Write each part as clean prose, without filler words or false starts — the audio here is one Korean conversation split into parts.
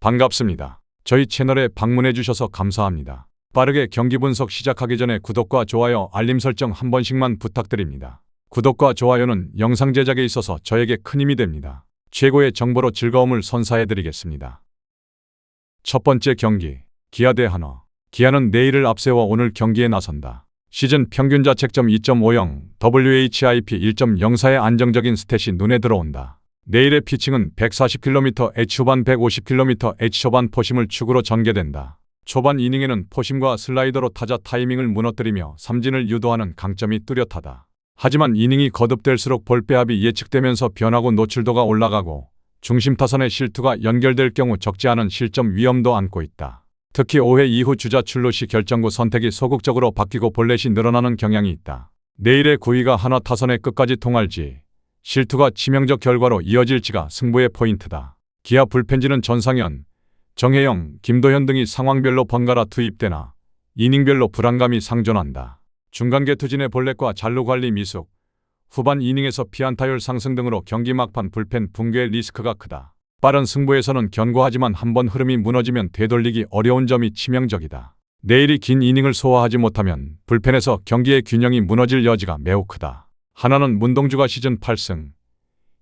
반갑습니다. 저희 채널에 방문해 주셔서 감사합니다. 빠르게 경기 분석 시작하기 전에 구독과 좋아요, 알림 설정 한 번씩만 부탁드립니다. 구독과 좋아요는 영상 제작에 있어서 저에게 큰 힘이 됩니다. 최고의 정보로 즐거움을 선사해 드리겠습니다. 첫 번째 경기, 기아 대 한화. 기아는 내일을 앞세워 오늘 경기에 나선다. 시즌 평균 자책점 2.50, WHIP 1.04의 안정적인 스탯이 눈에 들어온다. 내일의 피칭은 140km/h 후반 150km/h 초반 포심을 축으로 전개된다. 초반 이닝에는 포심과 슬라이더로 타자 타이밍을 무너뜨리며 삼진을 유도하는 강점이 뚜렷하다. 하지만 이닝이 거듭될수록 볼 배합이 예측되면서 변화구 노출도가 올라가고 중심 타선의 실투가 연결될 경우 적지 않은 실점 위험도 안고 있다. 특히 5회 이후 주자 출루 시 결정구 선택이 소극적으로 바뀌고 볼넷이 늘어나는 경향이 있다. 내일의 9위가 한화 타선의 끝까지 통할지, 실투가 치명적 결과로 이어질지가 승부의 포인트다. 기아 불펜진은 전상현, 정혜영, 김도현 등이 상황별로 번갈아 투입되나 이닝별로 불안감이 상존한다. 중간계 투진의 볼넷과 잔루 관리 미숙, 후반 이닝에서 피안타율 상승 등으로 경기 막판 불펜 붕괴의 리스크가 크다. 빠른 승부에서는 견고하지만 한번 흐름이 무너지면 되돌리기 어려운 점이 치명적이다. 내일이 긴 이닝을 소화하지 못하면 불펜에서 경기의 균형이 무너질 여지가 매우 크다. 한화는 문동주가 시즌 8승,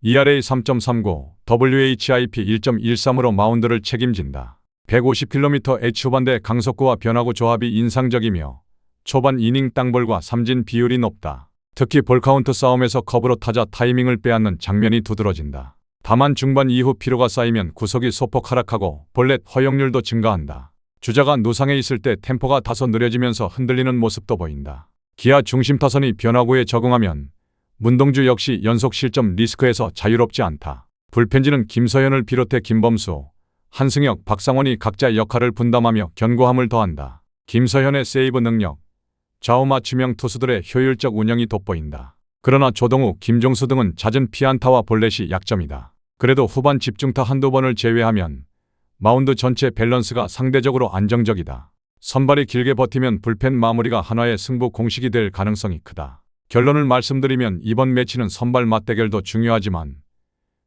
ERA 3.39, WHIP 1.13으로 마운드를 책임진다. 150km/h 후반대 강속구와 변화구 조합이 인상적이며 초반 이닝 땅볼과 삼진 비율이 높다. 특히 볼카운트 싸움에서 커브로 타자 타이밍을 빼앗는 장면이 두드러진다. 다만 중반 이후 피로가 쌓이면 구속이 소폭 하락하고 볼넷 허용률도 증가한다. 주자가 누상해 있을 때 템포가 다소 느려지면서 흔들리는 모습도 보인다. 기아 중심 타선이 변화구에 적응하면 문동주 역시 연속 실점 리스크에서 자유롭지 않다. 불펜진은 김서현을 비롯해 김범수, 한승혁, 박상원이 각자 역할을 분담하며 견고함을 더한다. 김서현의 세이브 능력, 좌우 맞춤형 투수들의 효율적 운영이 돋보인다. 그러나 조동욱, 김종수 등은 잦은 피안타와 볼넷이 약점이다. 그래도 후반 집중타 한두 번을 제외하면 마운드 전체 밸런스가 상대적으로 안정적이다. 선발이 길게 버티면 불펜 마무리가 한화의 승부 공식이 될 가능성이 크다. 결론을 말씀드리면 이번 매치는 선발 맞대결도 중요하지만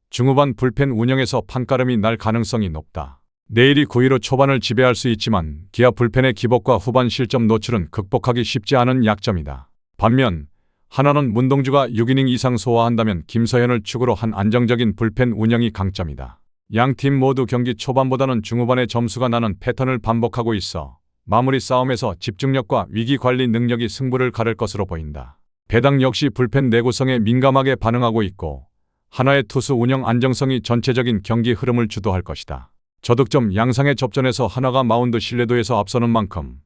중후반 불펜 운영에서 판가름이 날 가능성이 높다. 내일이 9위로 초반을 지배할 수 있지만 기아 불펜의 기복과 후반 실점 노출은 극복하기 쉽지 않은 약점이다. 반면 한화는 문동주가 6이닝 이상 소화한다면 김서현을 축으로 한 안정적인 불펜 운영이 강점이다. 양 팀 모두 경기 초반보다는 중후반에 점수가 나는 패턴을 반복하고 있어 마무리 싸움에서 집중력과 위기 관리 능력이 승부를 가를 것으로 보인다. 배당 역시 불펜 내구성에 민감하게 반응하고 있고 한화의 투수 운영 안정성이 전체적인 경기 흐름을 주도할 것이다. 저득점 양상의 접전에서 한화가 마운드 신뢰도에서 앞서는 만큼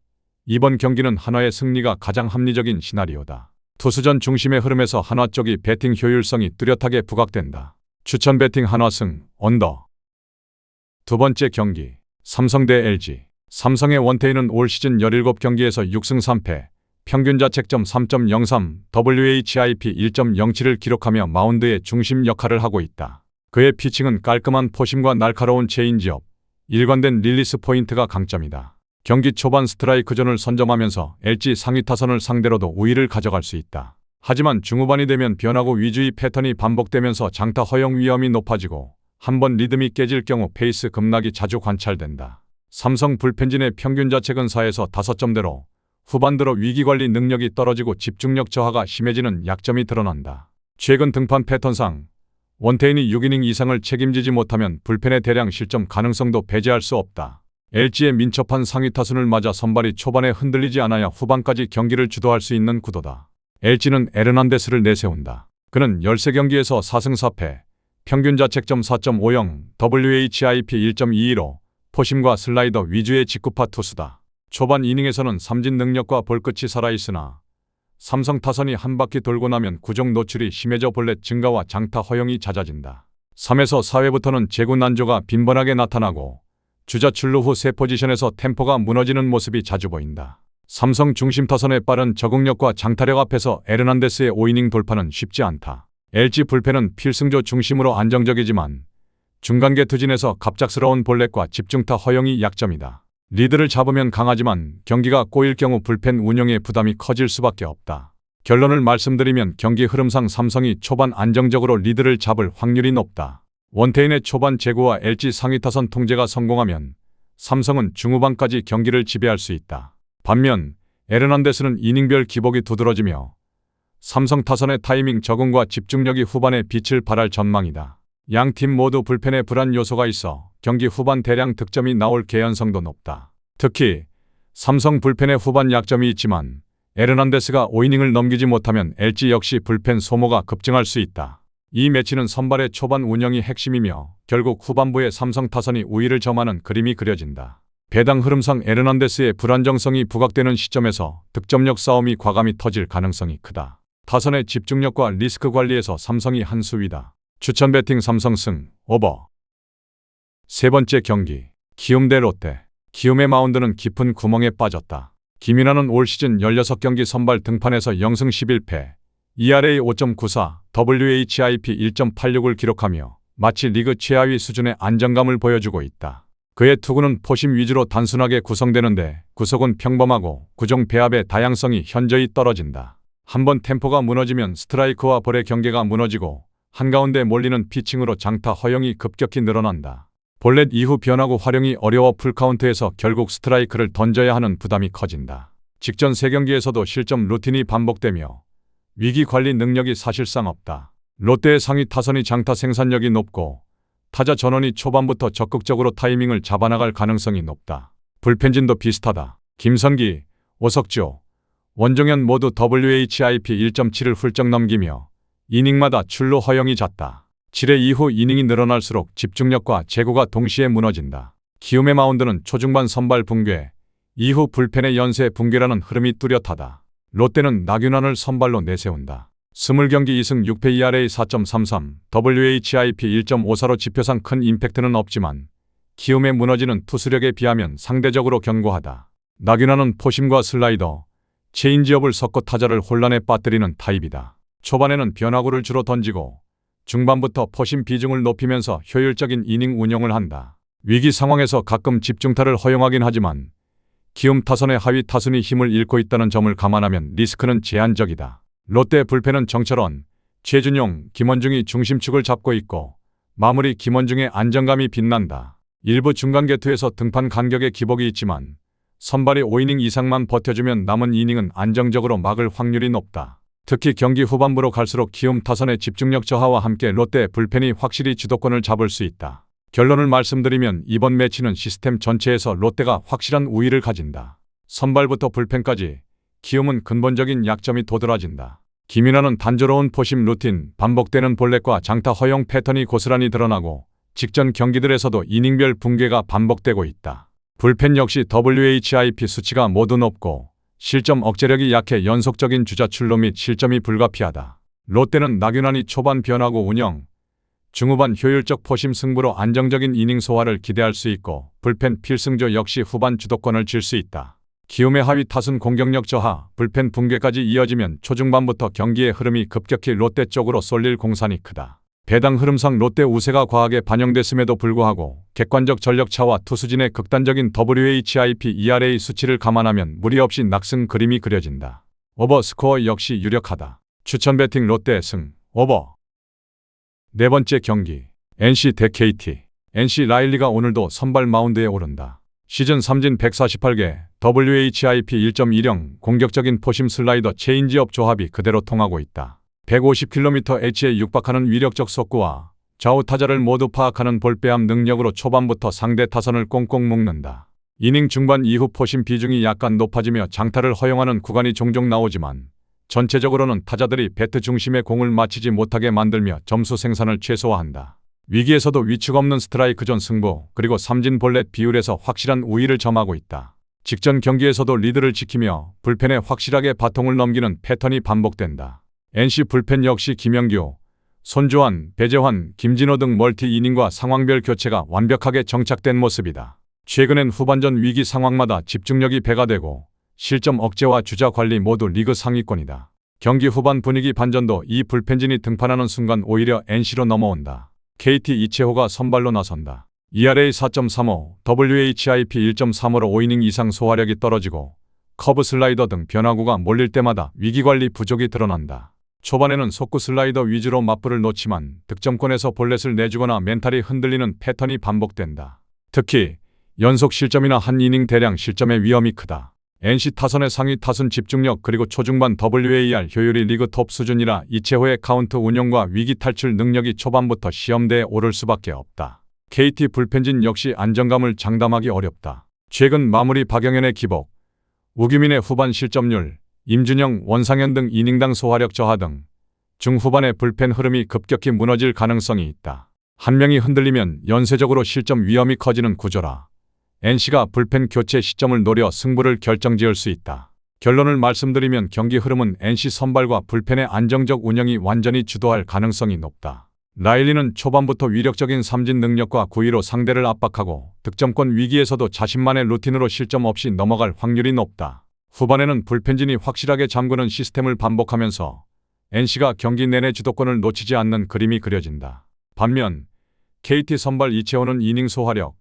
이번 경기는 한화의 승리가 가장 합리적인 시나리오다. 투수전 중심의 흐름에서 한화 쪽이 배팅 효율성이 뚜렷하게 부각된다. 추천 배팅 한화승, 언더. 두 번째 경기, 삼성 대 LG. 삼성의 원태인은 올 시즌 17경기에서 6승 3패, 평균 자책점 3.03, WHIP 1.07을 기록하며 마운드의 중심 역할을 하고 있다. 그의 피칭은 깔끔한 포심과 날카로운 체인지업, 일관된 릴리스 포인트가 강점이다. 경기 초반 스트라이크 존을 선점하면서 LG 상위 타선을 상대로도 우위를 가져갈 수 있다. 하지만 중후반이 되면 변화구 위주의 패턴이 반복되면서 장타 허용 위험이 높아지고 한번 리듬이 깨질 경우 페이스 급락이 자주 관찰된다. 삼성 불펜진의 평균 자책은 4에서 5점대로 후반 들어 위기관리 능력이 떨어지고 집중력 저하가 심해지는 약점이 드러난다. 최근 등판 패턴상 원태인이 6이닝 이상을 책임지지 못하면 불펜의 대량 실점 가능성도 배제할 수 없다. LG의 민첩한 상위 타순을 맞아 선발이 초반에 흔들리지 않아야 후반까지 경기를 주도할 수 있는 구도다. LG는 에르난데스를 내세운다. 그는 13경기에서 4승 4패, 평균 자책점 4.50, WHIP 1.22로 포심과 슬라이더 위주의 직구파 투수다. 초반 이닝에서는 삼진 능력과 볼끝이 살아있으나 삼성 타선이 한 바퀴 돌고 나면 구종 노출이 심해져 볼넷 증가와 장타 허용이 잦아진다. 3에서 4회부터는 제구 난조가 빈번하게 나타나고 주자 출루 후 새 포지션에서 템포가 무너지는 모습이 자주 보인다. 삼성 중심 타선의 빠른 적응력과 장타력 앞에서 에르난데스의 5이닝 돌파는 쉽지 않다. LG 불펜은 필승조 중심으로 안정적이지만 중간계 투진에서 갑작스러운 볼넷과 집중타 허용이 약점이다. 리드를 잡으면 강하지만 경기가 꼬일 경우 불펜 운영의 부담이 커질 수밖에 없다. 결론을 말씀드리면 경기 흐름상 삼성이 초반 안정적으로 리드를 잡을 확률이 높다. 원태인의 초반 제구와 LG 상위 타선 통제가 성공하면 삼성은 중후반까지 경기를 지배할 수 있다. 반면 에르난데스는 이닝별 기복이 두드러지며 삼성 타선의 타이밍 적응과 집중력이 후반에 빛을 발할 전망이다. 양 팀 모두 불펜에 불안 요소가 있어 경기 후반 대량 득점이 나올 개연성도 높다. 특히 삼성 불펜에 후반 약점이 있지만 에르난데스가 5이닝을 넘기지 못하면 LG 역시 불펜 소모가 급증할 수 있다. 이 매치는 선발의 초반 운영이 핵심이며 결국 후반부에 삼성 타선이 우위를 점하는 그림이 그려진다. 배당 흐름상 에르난데스의 불안정성이 부각되는 시점에서 득점력 싸움이 과감히 터질 가능성이 크다. 타선의 집중력과 리스크 관리에서 삼성이 한 수위다. 추천 배팅 삼성 승, 오버. 세 번째 경기, 키움 대 롯데. 키움의 마운드는 깊은 구멍에 빠졌다. 김윤환은 올 시즌 16경기 선발 등판에서 0승 11패, ERA 5.94, WHIP 1.86을 기록하며 마치 리그 최하위 수준의 안정감을 보여주고 있다. 그의 투구는 포심 위주로 단순하게 구성되는데 구속은 평범하고 구종 배합의 다양성이 현저히 떨어진다. 한번 템포가 무너지면 스트라이크와 볼의 경계가 무너지고 한가운데 몰리는 피칭으로 장타 허용이 급격히 늘어난다. 볼넷 이후 변화구 활용이 어려워 풀카운트에서 결국 스트라이크를 던져야 하는 부담이 커진다. 직전 3경기에서도 실점 루틴이 반복되며 위기 관리 능력이 사실상 없다. 롯데의 상위 타선이 장타 생산력이 높고 타자 전원이 초반부터 적극적으로 타이밍을 잡아나갈 가능성이 높다. 불펜진도 비슷하다. 김선기, 오석조, 원종현 모두 WHIP 1.7을 훌쩍 넘기며 이닝마다 출루 허용이 잦다. 7회 이후 이닝이 늘어날수록 집중력과 제구가 동시에 무너진다. 키움의 마운드는 초중반 선발 붕괴, 이후 불펜의 연쇄 붕괴라는 흐름이 뚜렷하다. 롯데는 나균환을 선발로 내세운다. 20경기 2승 6패 ERA 4.33, WHIP 1.54로 지표상 큰 임팩트는 없지만 키움의 무너지는 투수력에 비하면 상대적으로 견고하다. 나균환은 포심과 슬라이더, 체인지업을 섞어 타자를 혼란에 빠뜨리는 타입이다. 초반에는 변화구를 주로 던지고 중반부터 포심 비중을 높이면서 효율적인 이닝 운영을 한다. 위기 상황에서 가끔 집중타를 허용하긴 하지만 키움 타선의 하위 타순이 힘을 잃고 있다는 점을 감안하면 리스크는 제한적이다. 롯데 불펜은 정철원, 최준용, 김원중이 중심축을 잡고 있고 마무리 김원중의 안정감이 빛난다. 일부 중간 개투에서 등판 간격에 기복이 있지만 선발이 5이닝 이상만 버텨주면 남은 이닝은 안정적으로 막을 확률이 높다. 특히 경기 후반부로 갈수록 키움 타선의 집중력 저하와 함께 롯데 불펜이 확실히 주도권을 잡을 수 있다. 결론을 말씀드리면 이번 매치는 시스템 전체에서 롯데가 확실한 우위를 가진다. 선발부터 불펜까지 키움은 근본적인 약점이 도드라진다. 김윤환은 단조로운 포심 루틴, 반복되는 볼넷과 장타 허용 패턴이 고스란히 드러나고 직전 경기들에서도 이닝별 붕괴가 반복되고 있다. 불펜 역시 WHIP 수치가 모두 높고 실점 억제력이 약해 연속적인 주자 출루 및 실점이 불가피하다. 롯데는 나균환이 초반 변화구 운영, 중후반 효율적 포심 승부로 안정적인 이닝 소화를 기대할 수 있고 불펜 필승조 역시 후반 주도권을 질 수 있다. 키움의 하위 타순 공격력 저하, 불펜 붕괴까지 이어지면 초중반부터 경기의 흐름이 급격히 롯데 쪽으로 쏠릴 공산이 크다. 배당 흐름상 롯데 우세가 과하게 반영됐음에도 불구하고 객관적 전력 차와 투수진의 극단적인 WHIP ERA 수치를 감안하면 무리 없이 낙승 그림이 그려진다. 오버 스코어 역시 유력하다. 추천 배팅 롯데 승, 오버. 네 번째 경기, NC 대 KT. NC 라일리가 오늘도 선발 마운드에 오른다. 시즌 3진 148개, WHIP 1.10, 공격적인 포심 슬라이더 체인지업 조합이 그대로 통하고 있다. 150kmh에 육박하는 위력적 속구와 좌우 타자를 모두 파악하는 볼빼암 능력으로 초반부터 상대 타선을 꽁꽁 묶는다. 이닝 중반 이후 포심 비중이 약간 높아지며 장타를 허용하는 구간이 종종 나오지만 전체적으로는 타자들이 배트 중심의 공을 맞히지 못하게 만들며 점수 생산을 최소화한다. 위기에서도 위축 없는 스트라이크 존 승부, 그리고 삼진 볼넷 비율에서 확실한 우위를 점하고 있다. 직전 경기에서도 리드를 지키며 불펜에 확실하게 바통을 넘기는 패턴이 반복된다. NC 불펜 역시 김영규, 손주환, 배재환, 김진호 등 멀티 이닝과 상황별 교체가 완벽하게 정착된 모습이다. 최근엔 후반전 위기 상황마다 집중력이 배가 되고 실점 억제와 주자 관리 모두 리그 상위권이다. 경기 후반 분위기 반전도 이 불펜진이 등판하는 순간 오히려 NC로 넘어온다. KT 이채호가 선발로 나선다. ERA 4.35, WHIP 1.35로 5이닝 이상 소화력이 떨어지고 커브 슬라이더 등 변화구가 몰릴 때마다 위기관리 부족이 드러난다. 초반에는 속구 슬라이더 위주로 맞불을 놓지만 득점권에서 볼넷을 내주거나 멘탈이 흔들리는 패턴이 반복된다. 특히 연속 실점이나 한 이닝 대량 실점의 위험이 크다. NC 타선의 상위 타순 집중력 그리고 초중반 WAR 효율이 리그 톱 수준이라 이채호의 카운트 운용과 위기 탈출 능력이 초반부터 시험대에 오를 수밖에 없다. KT 불펜진 역시 안정감을 장담하기 어렵다. 최근 마무리 박영현의 기복, 우규민의 후반 실점률, 임준영, 원상현 등 이닝당 소화력 저하 등 중후반의 불펜 흐름이 급격히 무너질 가능성이 있다. 한 명이 흔들리면 연쇄적으로 실점 위험이 커지는 구조라 NC가 불펜 교체 시점을 노려 승부를 결정지을 수 있다. 결론을 말씀드리면 경기 흐름은 NC 선발과 불펜의 안정적 운영이 완전히 주도할 가능성이 높다. 라일리는 초반부터 위력적인 삼진 능력과 구위로 상대를 압박하고 득점권 위기에서도 자신만의 루틴으로 실점 없이 넘어갈 확률이 높다. 후반에는 불펜진이 확실하게 잠그는 시스템을 반복하면서 NC가 경기 내내 주도권을 놓치지 않는 그림이 그려진다. 반면 KT 선발 이채호는 이닝 소화력,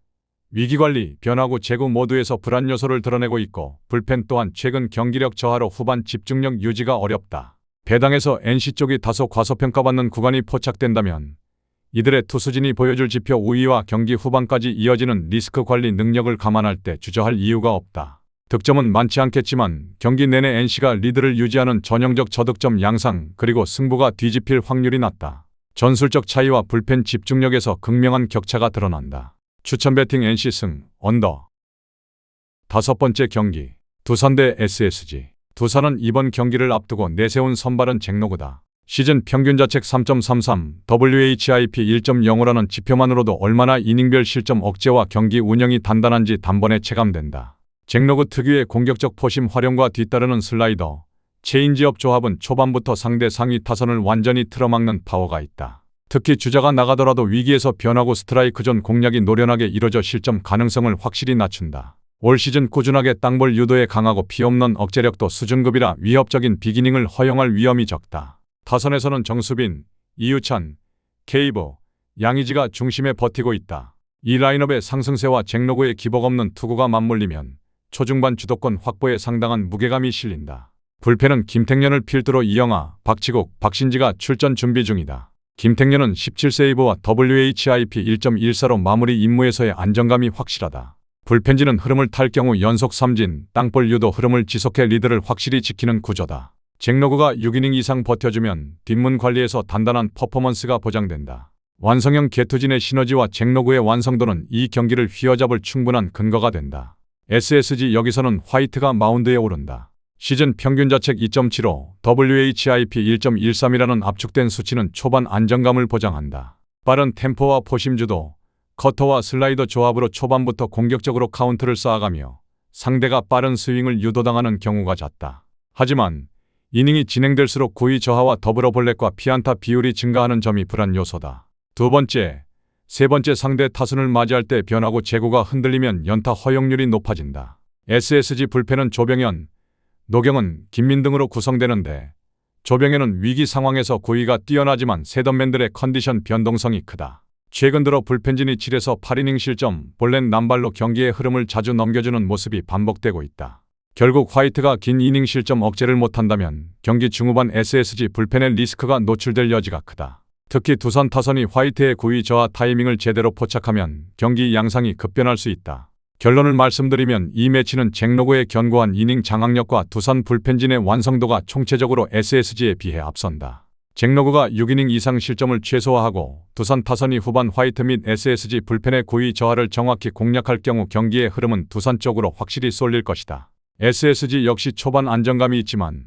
위기관리, 변화구 제구 모두에서 불안 요소를 드러내고 있고 불펜 또한 최근 경기력 저하로 후반 집중력 유지가 어렵다. 배당에서 NC 쪽이 다소 과소평가받는 구간이 포착된다면 이들의 투수진이 보여줄 지표 우위와 경기 후반까지 이어지는 리스크 관리 능력을 감안할 때 주저할 이유가 없다. 득점은 많지 않겠지만 경기 내내 NC가 리드를 유지하는 전형적 저득점 양상 그리고 승부가 뒤집힐 확률이 낮다. 전술적 차이와 불펜 집중력에서 극명한 격차가 드러난다. 추천 배팅 NC 승, 언더. 5번째 경기, 두산 대 SSG. 두산은 이번 경기를 앞두고 내세운 선발은 잭로그다. 시즌 평균 자책 3.33, WHIP 1.05라는 지표만으로도 얼마나 이닝별 실점 억제와 경기 운영이 단단한지 단번에 체감된다. 잭로그 특유의 공격적 포심 활용과 뒤따르는 슬라이더, 체인지업 조합은 초반부터 상대 상위 타선을 완전히 틀어막는 파워가 있다. 특히 주자가 나가더라도 위기에서 변화구 스트라이크 존 공략이 노련하게 이뤄져 실점 가능성을 확실히 낮춘다. 올 시즌 꾸준하게 땅볼 유도에 강하고 피없는 억제력도 수준급이라 위협적인 비기닝을 허용할 위험이 적다. 타선에서는 정수빈, 이유찬, 케이브, 양의지가 중심에 버티고 있다. 이 라인업의 상승세와 잭로그의 기복 없는 투구가 맞물리면 초중반 주도권 확보에 상당한 무게감이 실린다. 불펜은 김택년을 필두로 이영하, 박치국, 박신지가 출전 준비 중이다. 김택년은 17세이브와 WHIP 1.14로 마무리 임무에서의 안정감이 확실하다. 불펜진은 흐름을 탈 경우 연속 삼진, 땅볼 유도 흐름을 지속해 리드를 확실히 지키는 구조다. 잭로그가 6이닝 이상 버텨주면 뒷문 관리에서 단단한 퍼포먼스가 보장된다. 완성형 개투진의 시너지와 잭로그의 완성도는 이 경기를 휘어잡을 충분한 근거가 된다. SSG 여기서는 화이트가 마운드에 오른다. 시즌 평균 자책 2.75, WHIP 1.13이라는 압축된 수치는 초반 안정감을 보장한다. 빠른 템포와 포심주도, 커터와 슬라이더 조합으로 초반부터 공격적으로 카운트를 쌓아가며 상대가 빠른 스윙을 유도당하는 경우가 잦다. 하지만 이닝이 진행될수록 구위 저하와 더불어 볼넷과 피안타 비율이 증가하는 점이 불안 요소다. 두 번째, 세 번째 상대 타순을 맞이할 때 변화구 제구가 흔들리면 연타 허용률이 높아진다. SSG 불펜은 조병현, 노경은, 김민 등으로 구성되는데 조병현은 위기 상황에서 구위가 뛰어나지만 셋업맨들의 컨디션 변동성이 크다. 최근 들어 불펜진이 7에서 8이닝 실점, 볼넷 남발로 경기의 흐름을 자주 넘겨주는 모습이 반복되고 있다. 결국 화이트가 긴 이닝 실점 억제를 못한다면 경기 중후반 SSG 불펜의 리스크가 노출될 여지가 크다. 특히 두산 타선이 화이트의 구위 저하 타이밍을 제대로 포착하면 경기 양상이 급변할 수 있다. 결론을 말씀드리면 이 매치는 잭로그의 견고한 이닝 장악력과 두산 불펜진의 완성도가 총체적으로 SSG에 비해 앞선다. 잭로그가 6이닝 이상 실점을 최소화하고 두산 타선이 후반 화이트 및 SSG 불펜의 구위 저하를 정확히 공략할 경우 경기의 흐름은 두산 쪽으로 확실히 쏠릴 것이다. SSG 역시 초반 안정감이 있지만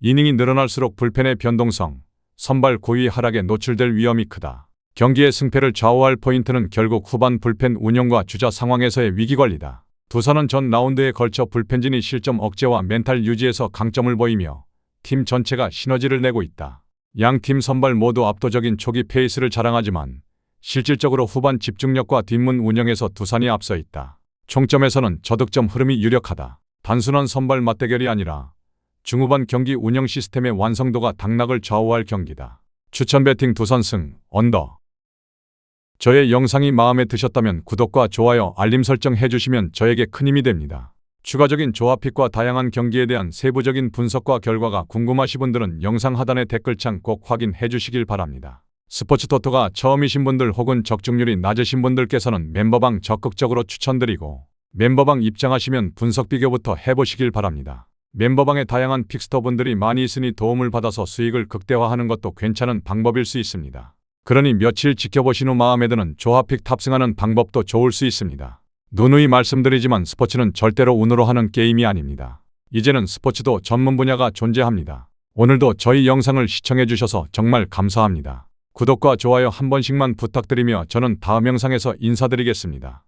이닝이 늘어날수록 불펜의 변동성, 선발 구위 하락에 노출될 위험이 크다. 경기의 승패를 좌우할 포인트는 결국 후반 불펜 운영과 주자 상황에서의 위기관리다. 두산은 전 라운드에 걸쳐 불펜진이 실점 억제와 멘탈 유지에서 강점을 보이며 팀 전체가 시너지를 내고 있다. 양 팀 선발 모두 압도적인 초기 페이스를 자랑하지만 실질적으로 후반 집중력과 뒷문 운영에서 두산이 앞서 있다. 총점에서는 저득점 흐름이 유력하다. 단순한 선발 맞대결이 아니라 중후반 경기 운영 시스템의 완성도가 당락을 좌우할 경기다. 추천 배팅 두산 승, 언더. 저의 영상이 마음에 드셨다면 구독과 좋아요, 알림 설정 해주시면 저에게 큰 힘이 됩니다. 추가적인 조합픽과 다양한 경기에 대한 세부적인 분석과 결과가 궁금하신 분들은 영상 하단의 댓글창 꼭 확인해 주시길 바랍니다. 스포츠토토가 처음이신 분들 혹은 적중률이 낮으신 분들께서는 멤버방 적극적으로 추천드리고 멤버방 입장하시면 분석 비교부터 해보시길 바랍니다. 멤버방에 다양한 픽스터 분들이 많이 있으니 도움을 받아서 수익을 극대화하는 것도 괜찮은 방법일 수 있습니다. 그러니 며칠 지켜보신 후 마음에 드는 조합픽 탑승하는 방법도 좋을 수 있습니다. 누누이 말씀드리지만 스포츠는 절대로 운으로 하는 게임이 아닙니다. 이제는 스포츠도 전문 분야가 존재합니다. 오늘도 저희 영상을 시청해 주셔서 정말 감사합니다. 구독과 좋아요 한 번씩만 부탁드리며 저는 다음 영상에서 인사드리겠습니다.